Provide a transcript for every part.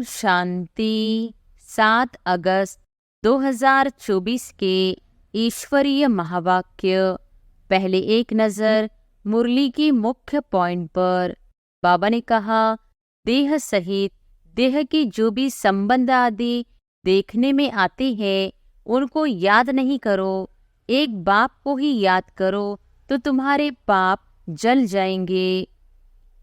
शांति। 7 अगस्त 2024 के ईश्वरीय महावाक्य। पहले एक नज़र मुरली की मुख्य पॉइंट पर। बाबा ने कहा, देह सहित देह के जो भी संबंध आदि देखने में आते हैं उनको याद नहीं करो, एक बाप को ही याद करो तो तुम्हारे पाप जल जाएंगे।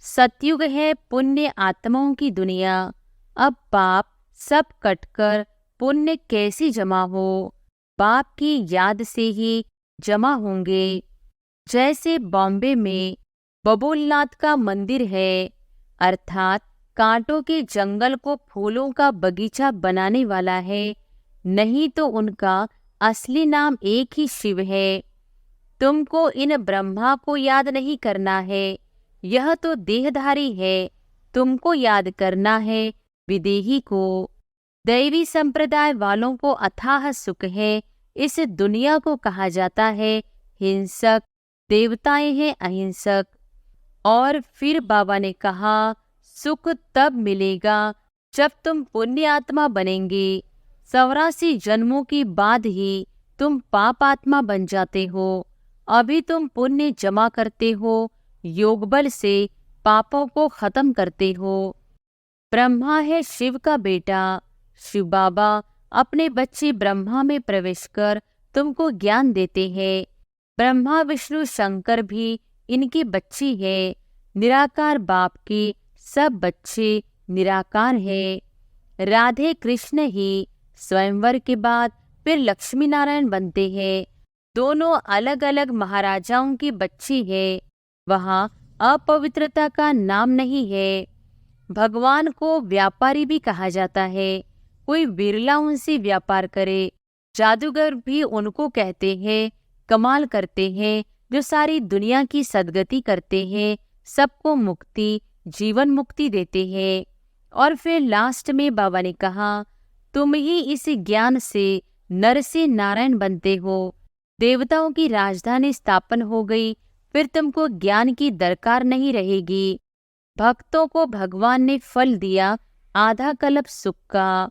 सतयुग है पुण्य आत्माओं की दुनिया। अब पाप सब कटकर पुण्य कैसे जमा हो? बाप की याद से ही जमा होंगे। जैसे बॉम्बे में बबूलनाथ का मंदिर है, अर्थात कांटों के जंगल को फूलों का बगीचा बनाने वाला है, नहीं तो उनका असली नाम एक ही शिव है। तुमको इन ब्रह्मा को याद नहीं करना है, यह तो देहधारी है, तुमको याद करना है विदेही को। दैवी संप्रदाय वालों को अथाह सुख है, इस दुनिया को कहा जाता है हिंसक, देवताएं हैं अहिंसक। और फिर बाबा ने कहा, सुख तब मिलेगा जब तुम पुण्य आत्मा बनेंगे। 84 जन्मों के बाद ही तुम पाप आत्मा बन जाते हो। अभी तुम पुण्य जमा करते हो, योग बल से पापों को खत्म करते हो। ब्रह्मा है शिव का बेटा। शिव बाबा अपने बच्चे ब्रह्मा में प्रवेश कर तुमको ज्ञान देते हैं। ब्रह्मा विष्णु शंकर भी इनके बच्चे हैं। निराकार बाप के सब बच्चे निराकार हैं। राधे कृष्ण ही स्वयंवर के बाद फिर लक्ष्मी नारायण बनते हैं। दोनों अलग अलग महाराजाओं के बच्चे हैं। वहाँ अपवित्रता का नाम नहीं है। भगवान को व्यापारी भी कहा जाता है। कोई बिरला उनसे व्यापार करे। जादूगर भी उनको कहते हैं, कमाल करते हैं, जो सारी दुनिया की सद्गति करते हैं, सबको मुक्ति, जीवन मुक्ति देते हैं। और फिर लास्ट में बाबा ने कहा, तुम ही इस ज्ञान से नर से नारायण बनते हो। देवताओं की राजधानी स्थापन हो गई, फिर तुमको ज्ञान की दरकार नहीं रहेगी। भक्तों को भगवान ने फल दिया आधा कल्प सुख का।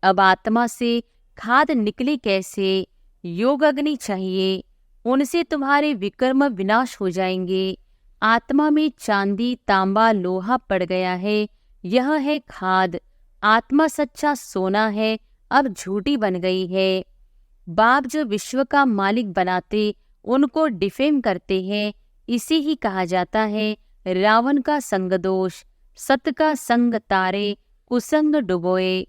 अब आत्मा से खाद निकले कैसे? योग अग्नि चाहिए, उनसे तुम्हारे विकर्म विनाश हो जाएंगे। आत्मा में चांदी तांबा लोहा पड़ गया है, यह है खाद। आत्मा सच्चा सोना है, अब झूठी बन गई है। बाप जो विश्व का मालिक बनाते उनको डिफेम करते हैं, इसे ही कहा जाता है रावण का संग दोष। सत का संग तारे, कुसंग डुबोए।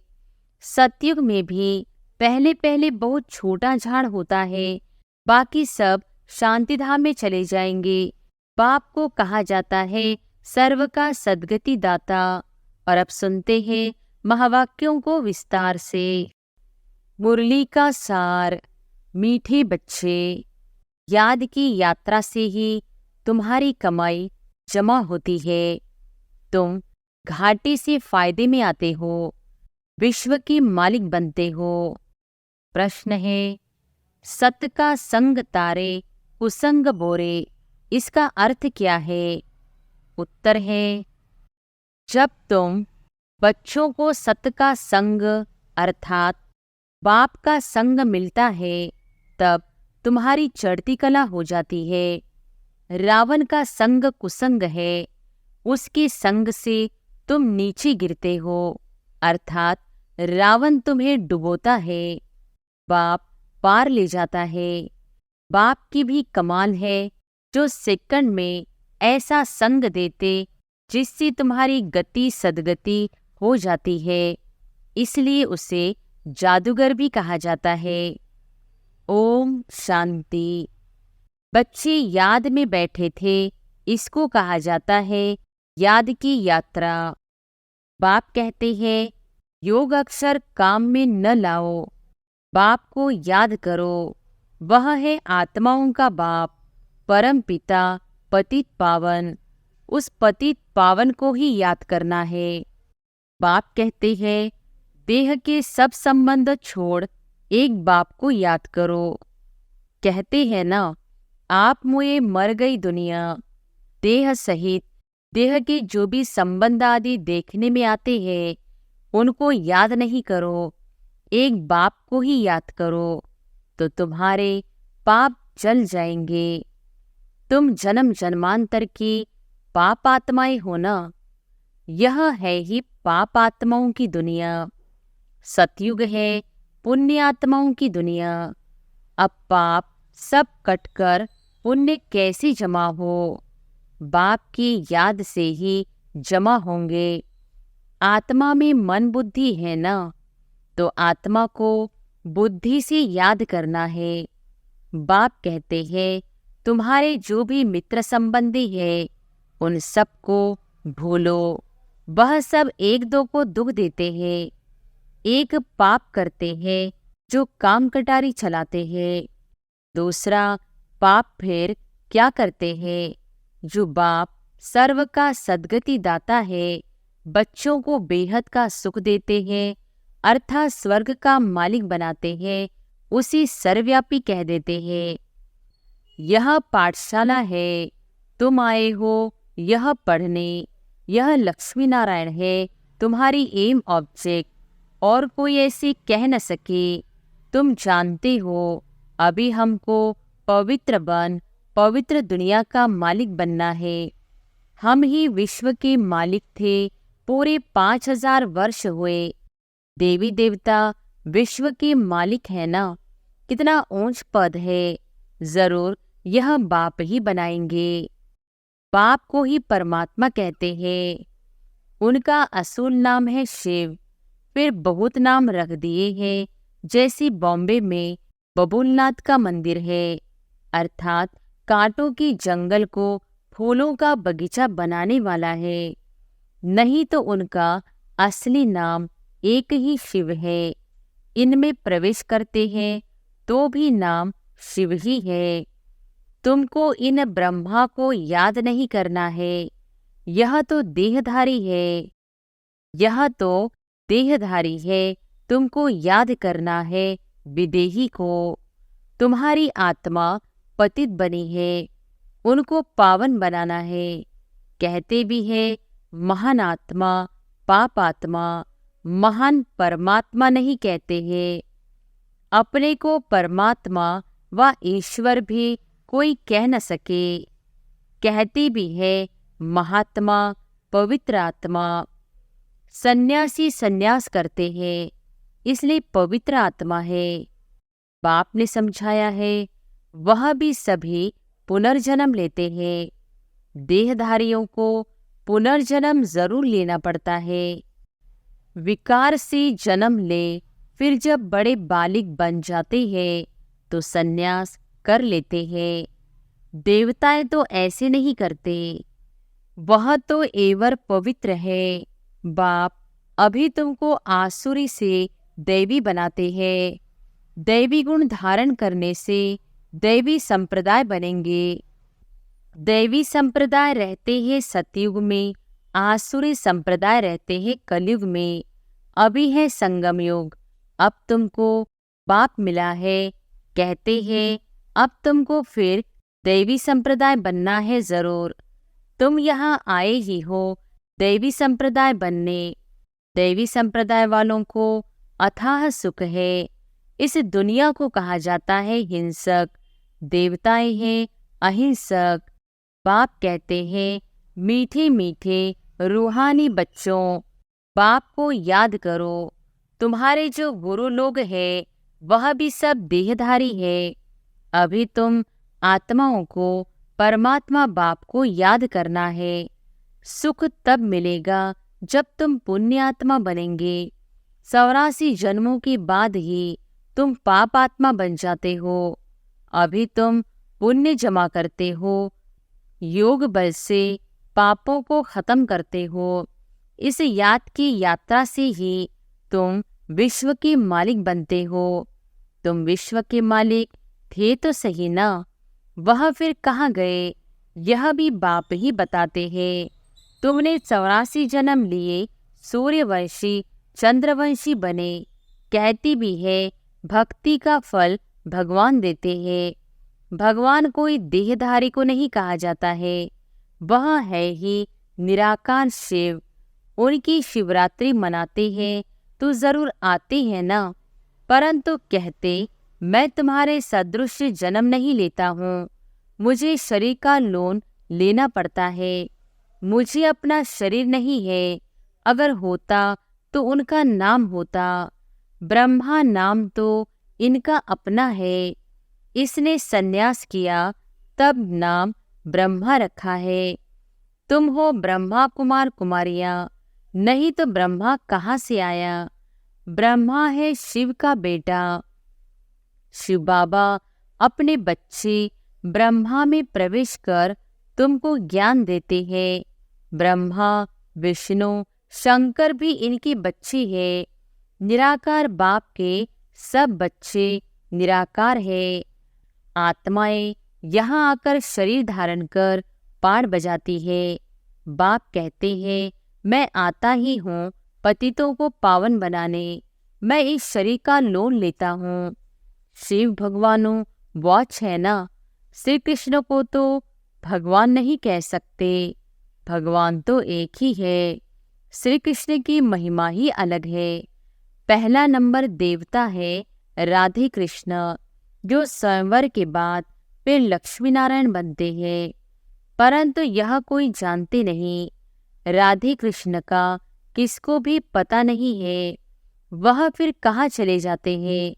सतयुग में भी पहले पहले बहुत छोटा झाड़ होता है, बाकी सब शांतिधाम में चले जाएंगे। बाप को कहा जाता है सर्व का सद्गति दाता। और अब सुनते हैं महावाक्यों को विस्तार से। मुरली का सार। मीठे बच्चे, याद की यात्रा से ही तुम्हारी कमाई जमा होती है। तुम घाटे से फायदे में आते हो, विश्व के मालिक बनते हो। प्रश्न है, सत का संग तारे, कुसंग बोरे, इसका अर्थ क्या है? उत्तर है, जब तुम बच्चों को सत का संग अर्थात बाप का संग मिलता है, तब तुम्हारी चढ़ती कला हो जाती है। रावण का संग कुसंग है, उसके संग से तुम नीचे गिरते हो, अर्थात रावण तुम्हें डुबोता है, बाप पार ले जाता है। बाप की भी कमाल है, जो सेकंड में ऐसा संग देते जिससे तुम्हारी गति सदगति हो जाती है, इसलिए उसे जादूगर भी कहा जाता है। ओम शांति। बच्चे याद में बैठे थे, इसको कहा जाता है याद की यात्रा। बाप कहते हैं, योग अक्षर काम में न लाओ, बाप को याद करो। वह है आत्माओं का बाप, परम पिता, पतित पावन। उस पतित पावन को ही याद करना है। बाप कहते हैं, देह के सब संबंध छोड़ एक बाप को याद करो। कहते हैं ना, आप मुए मर गई दुनिया। देह सहित देह के जो भी संबंध आदि देखने में आते हैं, उनको याद नहीं करो, एक बाप को ही याद करो, तो तुम्हारे पाप जल जाएंगे। तुम जन्म जन्मांतर की पाप आत्माएं हो ना। यह है ही पाप आत्माओं की दुनिया। सतयुग है पुण्य आत्माओं की दुनिया। अब पाप सब कटकर पुण्य कैसे जमा हो? बाप की याद से ही जमा होंगे। आत्मा में मन बुद्धि है ना, तो आत्मा को बुद्धि से याद करना है। बाप कहते हैं तुम्हारे जो भी मित्र संबंधी है उन सबको भूलो। वह सब एक दो को दुख देते हैं। एक पाप करते हैं जो काम कटारी चलाते हैं। दूसरा पाप फिर क्या करते हैं? जो बाप सर्व का सद्गति दाता है, बच्चों को बेहद का सुख देते हैं, अर्थात स्वर्ग का मालिक बनाते हैं, उसी सर्वव्यापी कह देते हैं। यह पाठशाला है, तुम आए हो यह पढ़ने। यह लक्ष्मी नारायण है तुम्हारी एम ऑब्जेक्ट, और कोई ऐसे कह न सके। तुम जानते हो अभी हमको पवित्र बन पवित्र दुनिया का मालिक बनना है। हम ही विश्व के मालिक थे पूरे 5000 वर्ष हुए। देवी देवता विश्व के मालिक है ना। कितना ऊंच पद है। जरूर यह बाप ही बनाएंगे। बाप को ही परमात्मा कहते हैं। उनका असूल नाम है शिव। फिर बहुत नाम रख दिए हैं, जैसे बॉम्बे में बबुलनाथ का मंदिर है, अर्थात कांटों की जंगल को फूलों का बगीचा बनाने वाला है। नहीं तो उनका असली नाम एक ही शिव है। इनमें प्रवेश करते हैं तो भी नाम शिव ही है। तुमको इन ब्रह्मा को याद नहीं करना है। यह तो देहधारी है। यह तो देहधारी है। तुमको याद करना है विदेही को। तुम्हारी आत्मा पतित बनी है, उनको पावन बनाना है। कहते भी है महान आत्मा पाप आत्मा, महान परमात्मा नहीं कहते हैं। अपने को परमात्मा व ईश्वर भी कोई कह न सके। कहते भी है महात्मा पवित्र आत्मा। सन्यासी सन्यास करते हैं, इसलिए पवित्र आत्मा है। बाप ने समझाया है वह भी सभी पुनर्जन्म लेते हैं। देहधारियों को पुनर्जन्म जरूर लेना पड़ता है। विकार से जन्म ले, फिर जब बड़े बालिग बन जाते हैं तो सन्यास कर लेते हैं। देवताएं तो ऐसे नहीं करते। वह तो एवर पवित्र है। बाप अभी तुमको आसुरी से दैवी बनाते हैं। दैवी गुण धारण करने से दैवी संप्रदाय बनेंगे। दैवी संप्रदाय रहते हैं सतयुग में, आसुरी संप्रदाय रहते हैं कलयुग में। अभी है संगम युग। अब तुमको बाप मिला है। कहते हैं अब तुमको फिर दैवी संप्रदाय बनना है जरूर। तुम यहाँ आए ही हो दैवी संप्रदाय बनने। दैवी संप्रदाय वालों को अथाह सुख है। इस दुनिया को कहा जाता है हिंसक। देवताएं हैं अहिंसक। बाप कहते हैं मीठे मीठे रूहानी बच्चों, बाप को याद करो। तुम्हारे जो गुरु लोग हैं वह भी सब देहधारी है। अभी तुम आत्माओं को परमात्मा बाप को याद करना है। सुख तब मिलेगा जब तुम पुण्य आत्मा बनेंगे। 84 जन्मों के बाद ही तुम पाप आत्मा बन जाते हो। अभी तुम पुण्य जमा करते हो, योग बल से पापों को खत्म करते हो। इस याद की यात्रा से ही तुम विश्व के मालिक बनते हो। तुम विश्व के मालिक थे तो सही ना, वह फिर कहाँ गए? यह भी बाप ही बताते हैं। तुमने 84 जन्म लिए, सूर्यवंशी चंद्रवंशी बने। कहती भी है भक्ति का फल भगवान देते हैं। भगवान कोई देहधारी को नहीं कहा जाता है, वह है ही निराकार शिव। उनकी शिवरात्रि मनाते हैं तो जरूर आते हैं ना, परंतु कहते मैं तुम्हारे सदृश जन्म नहीं लेता हूँ, मुझे शरीर का लोन लेना पड़ता है। मुझे अपना शरीर नहीं है, अगर होता तो उनका नाम होता। ब्रह्मा नाम तो इनका अपना है, इसने सन्यास किया तब नाम ब्रह्मा रखा है। तुम हो ब्रह्मा कुमार कुमारियां, नहीं तो ब्रह्मा कहाँ से आया? ब्रह्मा है शिव का बेटा। शिव बाबा अपने बच्चे ब्रह्मा में प्रवेश कर तुमको ज्ञान देते हैं। ब्रह्मा विष्णु शंकर भी इनके बच्चे हैं। निराकार बाप के सब बच्चे निराकार है। आत्माएं यहाँ आकर शरीर धारण कर पाठ बजाती है। बाप कहते हैं मैं आता ही हूँ पतितों को पावन बनाने, मैं इस शरीर का लोन लेता हूँ। शिव भगवानो वॉच है ना, श्री कृष्ण को तो भगवान नहीं कह सकते, भगवान तो एक ही है। श्री कृष्ण की महिमा ही अलग है। पहला नंबर देवता है राधे कृष्ण, जो स्वयंवर के बाद फिर लक्ष्मी नारायण बनते हैं, परंतु यह कोई जानते नहीं। राधे कृष्ण का किसको भी पता नहीं है, वह फिर कहाँ चले जाते हैं।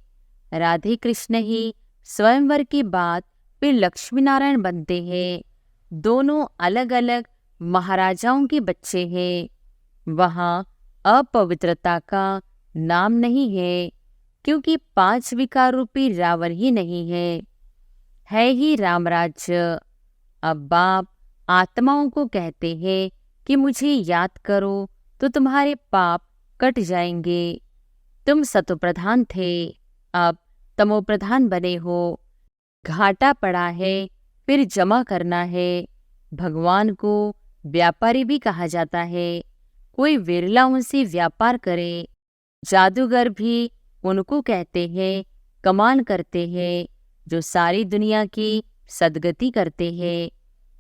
राधे कृष्ण ही स्वयंवर के बाद फिर लक्ष्मी नारायण बनते हैं। दोनों अलग अलग महाराजाओं के बच्चे हैं। वहाँ अपवित्रता का नाम नहीं है, क्योंकि 5 विकार रूपी रावण ही नहीं है ही रामराज्य। अब बाप आत्माओं को कहते हैं कि मुझे याद करो तो तुम्हारे पाप कट जाएंगे। तुम सतोप्रधान थे, अब तमोप्रधान बने हो। घाटा पड़ा है, फिर जमा करना है। भगवान को व्यापारी भी कहा जाता है, कोई विरला उनसे व्यापार करे। जादूगर भी उनको कहते हैं कमाल करते हैं, जो सारी दुनिया की सद्गति करते हैं,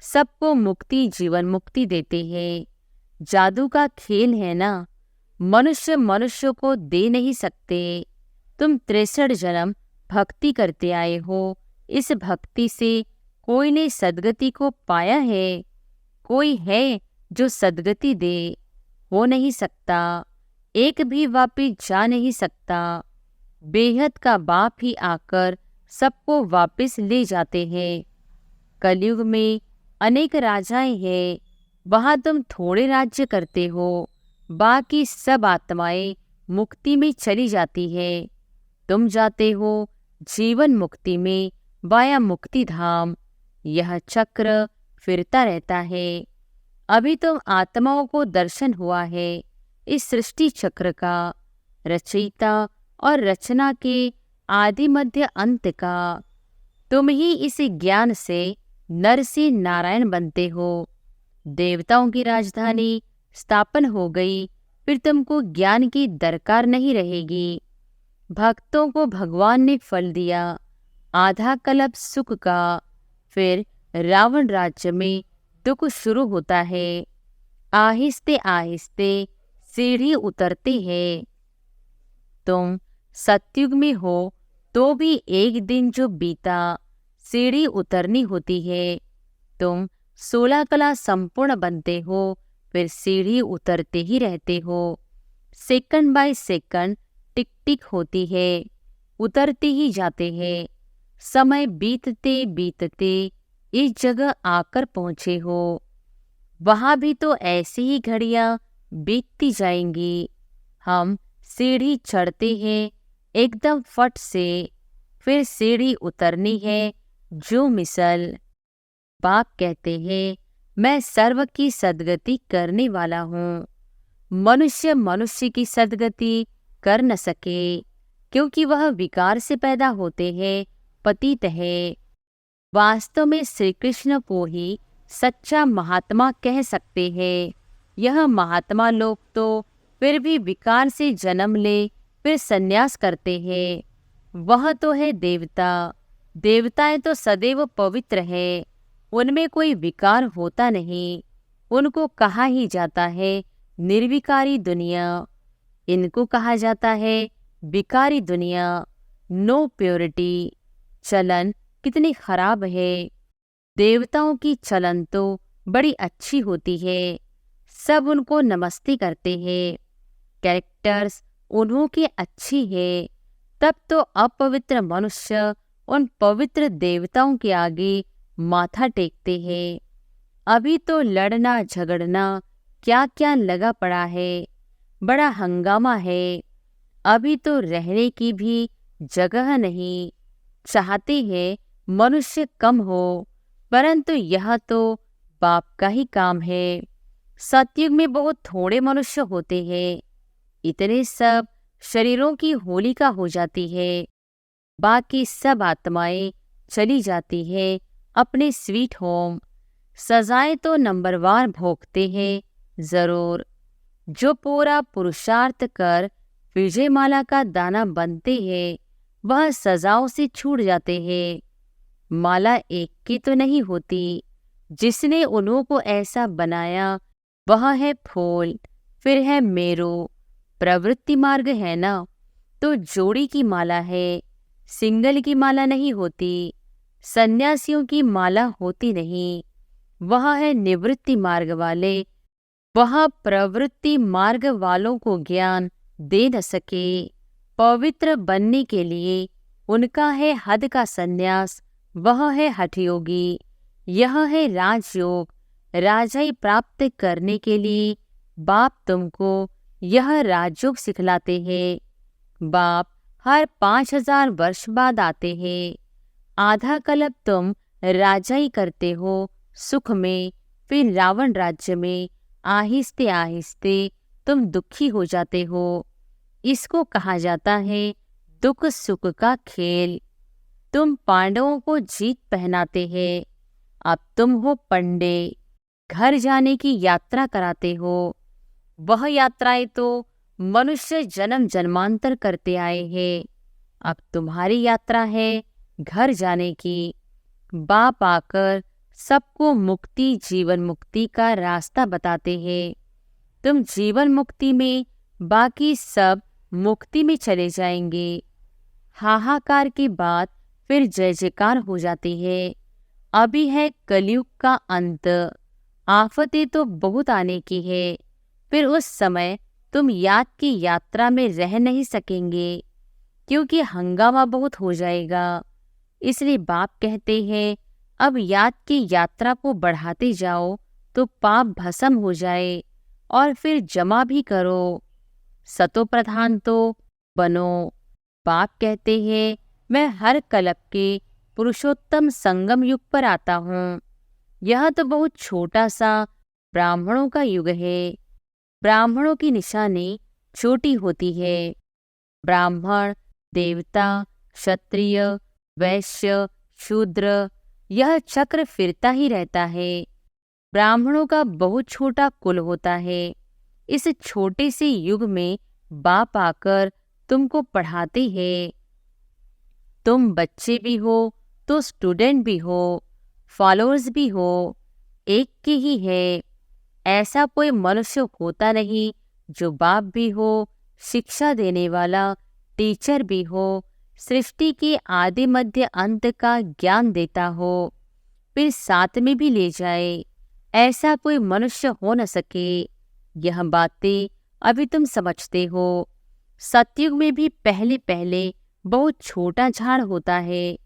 सबको मुक्ति जीवन मुक्ति देते हैं। जादू का खेल है ना, मनुष्य मनुष्य को दे नहीं सकते। तुम 63 जन्म भक्ति करते आए हो, इस भक्ति से कोई ने सद्गति को पाया है? कोई है जो सद्गति दे? हो नहीं सकता, एक भी वापिस जा नहीं सकता। बेहद का बाप ही आकर सबको वापस ले जाते हैं। कलयुग में अनेक राजाएं हैं, वहां तुम थोड़े राज्य करते हो, बाकी सब आत्माएं मुक्ति में चली जाती है। तुम जाते हो जीवन मुक्ति में वाया मुक्ति धाम। यह चक्र फिरता रहता है। अभी तुम आत्माओं को दर्शन हुआ है इस सृष्टि चक्र का, रचयिता और रचना के आदि मध्य अंत का। तुम ही इस ज्ञान से नर से नारायण बनते हो। देवताओं की राजधानी स्थापन हो गई, फिर तुमको ज्ञान की दरकार नहीं रहेगी। भक्तों को भगवान ने फल दिया, आधा कल्प सुख का। फिर रावण राज्य में दुख शुरू होता है। आहिस्ते आहिस्ते सीढ़ी उतरते हैं। तुम सतयुग में हो तो भी एक दिन जो बीता सीढ़ी उतरनी होती है। तुम 16 कला संपूर्ण बनते हो, फिर सीढ़ी उतरते ही रहते हो। सेकंड बाय सेकंड टिक टिक होती है, उतरते ही जाते हैं। समय बीतते बीतते इस जगह आकर पहुँचे हो। वहाँ भी तो ऐसी ही घड़ियाँ बीतती जाएंगी। हम सीढ़ी चढ़ते हैं एकदम फट से, फिर सीढ़ी उतरनी है जो मिसल। बाप कहते हैं मैं सर्व की सद्गति करने वाला हूँ। मनुष्य मनुष्य की सद्गति कर न सके, क्योंकि वह विकार से पैदा होते हैं, पतित है। वास्तव में श्री कृष्ण को ही सच्चा महात्मा कह सकते हैं। यह महात्मा लोग तो फिर भी विकार से जन्म ले फिर संन्यास करते हैं। वह तो है देवता। देवताएं तो सदैव पवित्र है, उनमें कोई विकार होता नहीं। उनको कहा ही जाता है निर्विकारी दुनिया। इनको कहा जाता है बिकारी दुनिया, नो प्योरिटी। चलन कितनी खराब है। देवताओं की चलन तो बड़ी अच्छी होती है, सब उनको नमस्ते करते हैं, कैरेक्टर्स उन्हों की अच्छी है। तब तो अपवित्र मनुष्य उन पवित्र देवताओं के आगे माथा टेकते हैं। अभी तो लड़ना झगड़ना क्या क्या लगा पड़ा है, बड़ा हंगामा है। अभी तो रहने की भी जगह नहीं। चाहते हैं मनुष्य कम हो, परंतु यह तो पाप का ही काम है। सतयुग में बहुत थोड़े मनुष्य होते हैं, इतने सब शरीरों की होलिका हो जाती है। बाकी सब आत्माएं चली जाती है अपने स्वीट होम। सजाएं तो नंबरवार भोगते हैं जरूर। जो पूरा पुरुषार्थ कर विजयमाला का दाना बनते हैं, वह सजाओं से छूट जाते हैं। माला एक की तो नहीं होती, जिसने उन्हों को ऐसा बनाया वह है फूल, फिर है मेरो। प्रवृत्ति मार्ग है ना, तो जोड़ी की माला है, सिंगल की माला नहीं होती। सन्यासियों की माला होती नहीं, वह है निवृत्ति मार्ग वाले। वह प्रवृत्ति मार्ग वालों को ज्ञान दे न सके। पवित्र बनने के लिए उनका है हद का सन्यास, वह है हठयोगी। यह है राजयोग। राजाई प्राप्त करने के लिए बाप तुमको यह राजयोग सिखलाते हैं। बाप हर 5000 वर्ष बाद आते हैं। आधा कल्प तुम राजाई करते हो सुख में, फिर रावण राज्य में आहिस्ते आहिस्ते तुम दुखी हो जाते हो। इसको कहा जाता है दुख सुख का खेल। तुम पांडवों को जीत पहनाते हैं, अब तुम हो पंडे, घर जाने की यात्रा कराते हो। वह यात्राएं तो मनुष्य जन्म जन्मांतर करते आए हैं, अब तुम्हारी यात्रा है घर जाने की। बाप आकर सबको मुक्ति जीवन मुक्ति का रास्ता बताते हैं। तुम जीवन मुक्ति में, बाकी सब मुक्ति में चले जाएंगे। हाहाकार के बाद फिर जय जयकार हो जाती है। अभी है कलयुग का अंत, आफतें तो बहुत आने की है। फिर उस समय तुम याद की यात्रा में रह नहीं सकेंगे, क्योंकि हंगामा बहुत हो जाएगा। इसलिए बाप कहते हैं अब याद की यात्रा को बढ़ाते जाओ तो पाप भस्म हो जाए, और फिर जमा भी करो। सतो प्रधान तो बनो। बाप कहते हैं मैं हर कल्प के पुरुषोत्तम संगम युग पर आता हूँ। यह तो बहुत छोटा सा ब्राह्मणों का युग है। ब्राह्मणों की निशानी छोटी होती है। ब्राह्मण, देवता, क्षत्रिय, वैश्य, शूद्र, यह चक्र फिरता ही रहता है। ब्राह्मणों का बहुत छोटा कुल होता है। इस छोटे से युग में बाप आकर तुमको पढ़ाते हैं। तुम बच्चे भी हो तो स्टूडेंट भी हो, फॉलोअर्स भी हो, एक की ही है। ऐसा कोई मनुष्य होता नहीं जो बाप भी हो, शिक्षा देने वाला टीचर भी हो, सृष्टि के आदि मध्य अंत का ज्ञान देता हो, फिर साथ में भी ले जाए। ऐसा कोई मनुष्य हो न सके। यह बातें अभी तुम समझते हो। सतयुग में भी पहले पहले बहुत छोटा झाड़ होता है,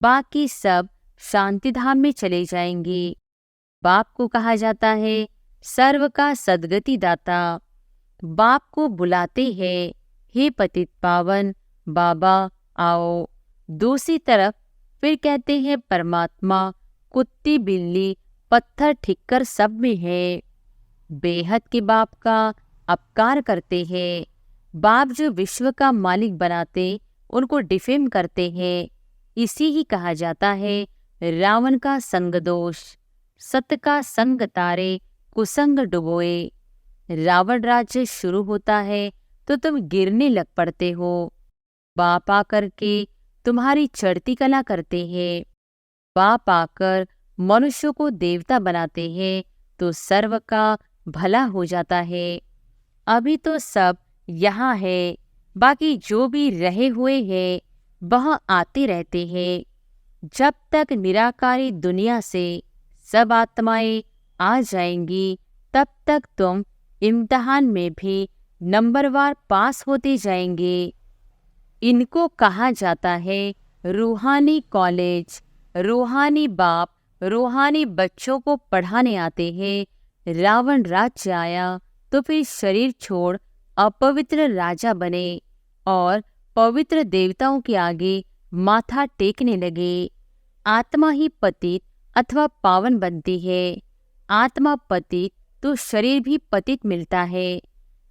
बाकी सब शांतिधाम में चले जाएंगे। बाप को कहा जाता है सर्व का सद्गति दाता। बाप को बुलाते हैं हे पतित पावन बाबा आओ। दूसरी तरफ फिर कहते हैं परमात्मा कुत्ती बिल्ली पत्थर ठिक्कर सब में है। बेहद के बाप का अपकार करते हैं। बाप जो विश्व का मालिक बनाते उनको डिफेम करते हैं। इसी ही कहा जाता है रावण का संग दोष। सत का संग तारे कुसंग डुबोए। रावण राज्य शुरू होता है तो तुम गिरने लग पड़ते हो। बाप आकर के तुम्हारी चढ़ती कला करते हैं। बाप आकर मनुष्य को देवता बनाते हैं तो सर्व का भला हो जाता है। अभी तो सब यहाँ है, बाकी जो भी रहे हुए हैं वह आते रहते हैं। जब तक निराकारी दुनिया से सब आत्माएं आ जाएंगी तब तक तुम इम्तिहान में भी नंबरवार पास होते जाएंगे। इनको कहा जाता है रूहानी कॉलेज। रूहानी बाप रूहानी बच्चों को पढ़ाने आते हैं। रावण राज्य आया तो फिर शरीर छोड़ अपवित्र राजा बने और पवित्र देवताओं के आगे माथा टेकने लगे। आत्मा ही पतित अथवा पावन बनती है। आत्मा पतित तो शरीर भी पतित मिलता है।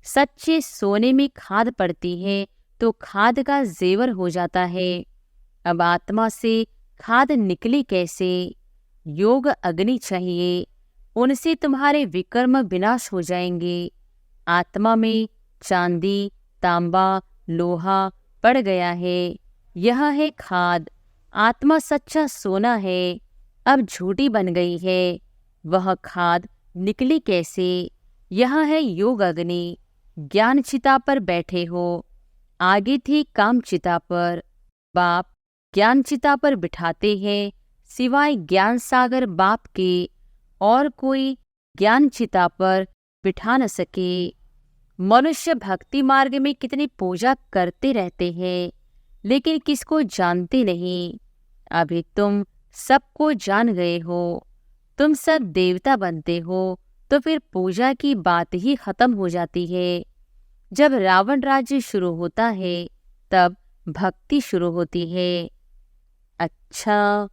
सच्चे सोने में खाद पड़ती है तो खाद का जेवर हो जाता है। अब आत्मा से खाद निकली कैसे? योग अग्नि चाहिए, उनसे तुम्हारे विकर्म विनाश हो जाएंगे। आत्मा में चांदी, तांबा, लोहा पड़ गया है, यह है खाद। आत्मा सच्चा सोना है, अब झूठी बन गई है, वह खाद निकली कैसे? यह है योग अग्नि। ज्ञान चिता पर बैठे हो, आगे थी काम चिता पर। बाप ज्ञान चिता पर बिठाते हैं, सिवाय ज्ञान सागर बाप के और कोई ज्ञान चिता पर बिठा न सके। मनुष्य भक्ति मार्ग में कितनी पूजा करते रहते हैं, लेकिन किसको जानते नहीं। अभी तुम सबको जान गए हो। तुम सब देवता बनते हो तो फिर पूजा की बात ही खत्म हो जाती है। जब रावण राज्य शुरू होता है तब भक्ति शुरू होती है। अच्छा,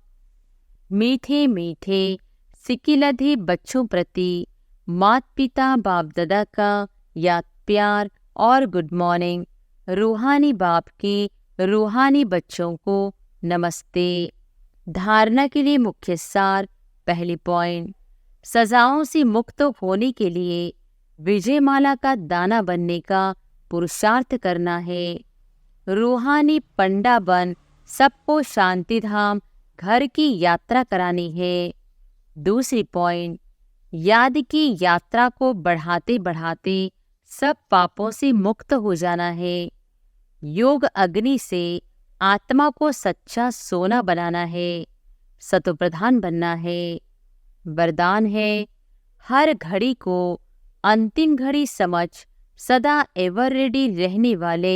मीठे मीठे सिकिलधे बच्चों प्रति मात पिता बाप दादा का याद प्यार और गुड मॉर्निंग। रूहानी बाप के रूहानी बच्चों को नमस्ते। धारणा के लिए मुख्य सार। पहली पॉइंट, सजाओं से मुक्त होने के लिए विजयमाला का दाना बनने का पुरुषार्थ करना है। रूहानी पंडा बन सबको शांति धाम घर की यात्रा करानी है। दूसरी पॉइंट, याद की यात्रा को बढ़ाते बढ़ाते सब पापों से मुक्त हो जाना है। योग अग्नि से आत्मा को सच्चा सोना बनाना है, सतोप्रधान बनना है। वरदान है, हर घड़ी को अंतिम घड़ी समझ सदा एवर रेडी रहने वाले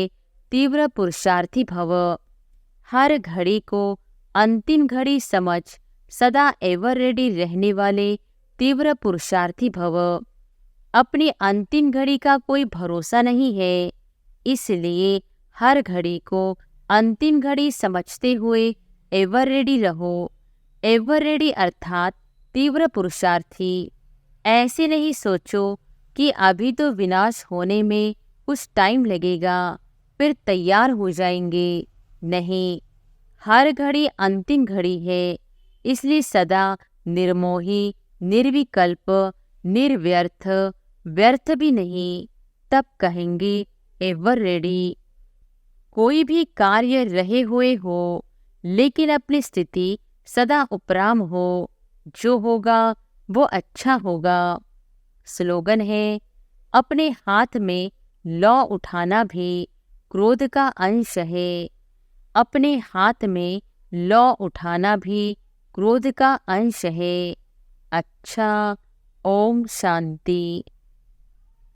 तीव्र पुरुषार्थी भव। हर घड़ी को अंतिम घड़ी समझ सदा एवर रेडी रहने वाले तीव्र पुरुषार्थी भव। अपनी अंतिम घड़ी का कोई भरोसा नहीं है, इसलिए हर घड़ी को अंतिम घड़ी समझते हुए एवर रेडी रहो। एवर रेडी अर्थात तीव्र पुरुषार्थी। ऐसे नहीं सोचो कि अभी तो विनाश होने में कुछ टाइम लगेगा, फिर तैयार हो जाएंगे। नहीं, हर घड़ी अंतिम घड़ी है, इसलिए सदा निर्मोही, निर्विकल्प, निर्व्यर्थ, व्यर्थ भी नहीं, तब कहेंगे एवर रेडी। कोई भी कार्य रहे हुए हो, लेकिन अपनी स्थिति सदा उपराम हो। जो होगा वो अच्छा होगा। स्लोगन है, अपने हाथ में लौ उठाना भी क्रोध का अंश है। अपने हाथ में लौ उठाना भी क्रोध का अंश है। अच्छा, ओम शांति।